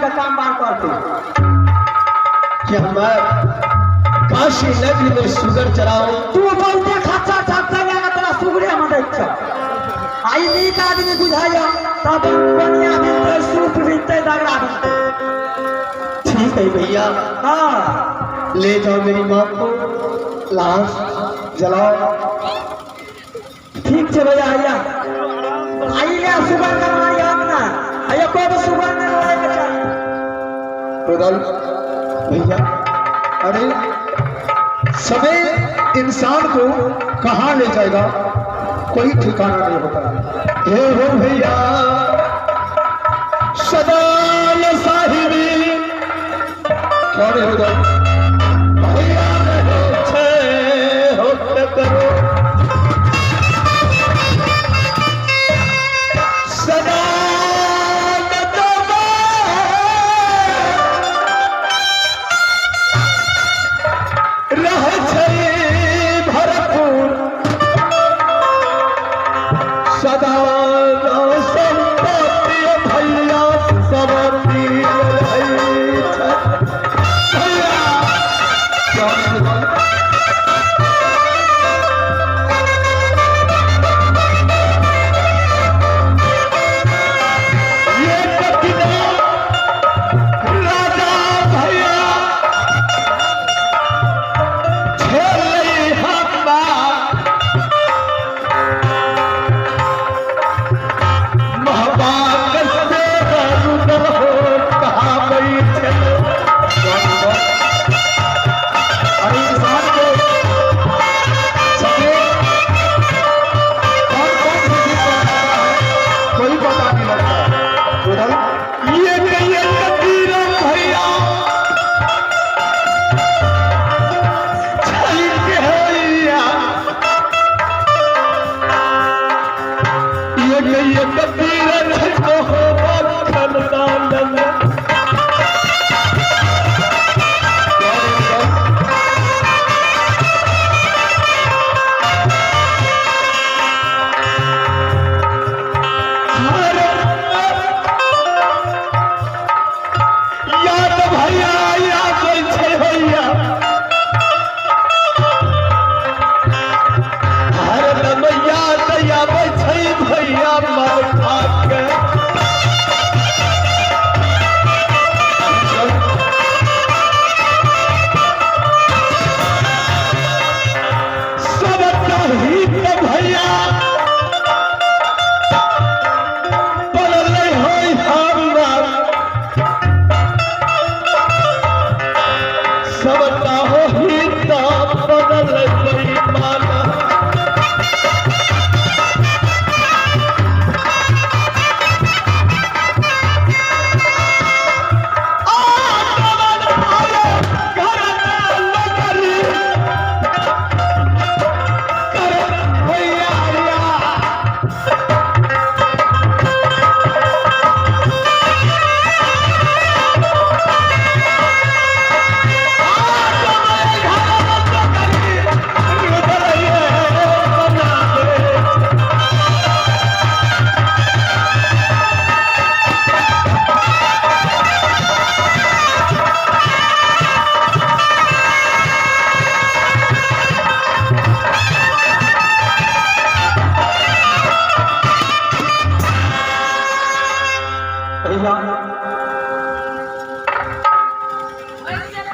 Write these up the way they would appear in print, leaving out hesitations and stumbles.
का काम बार करते कि मैं काशी नगरी में शुगर चलाऊं। तू बोलते खर्चा छापता लगा तेरा सुगरे मत इच्छा आई नीक आदमी बुझाया तब बढ़िया मिलते सूप मिलते दगड़ा मिलते। ठीक है भैया, हाँ ले जाओ मेरी माँ को, लाश जलाओ। ठीक है भैया आइया आई ले सुबह का मारी आमना आइया को भी सुबह में रोए के चाहिए। रुदल भैया, अरे समय इंसान को कहाँ ले जाएगा कोई ठिकाना नहीं होता। हे हो भैया सदाल साहिबी कौन है रुदल भैया हो करो सदा सदा संपत्ति भैया सबर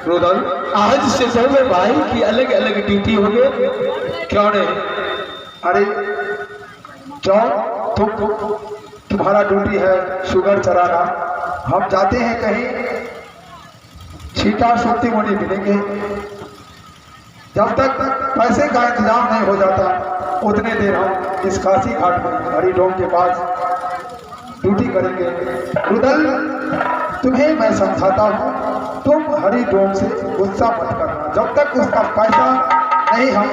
रुदल आज से दोनों भाई की अलग अलग ड्यूटी हो गए। क्यों नहीं? अरे जाओ तुम्हारा ड्यूटी है शुगर चराना। हम जाते हैं कहीं छीटा सूती मुड़ी मिलेंगे। जब तक पैसे का इंतजाम नहीं हो जाता उतने देर हम इस काशी घाट में हरिडोम के पास ड्यूटी करेंगे। रुदल तुम्हें मैं समझाता हूँ, तुम हरिडोम से गुस्सा मत करना। जब तक उसका पैसा नहीं हम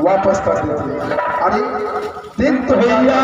वापस कर देते। अरे दिन तो भैया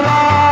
बाबा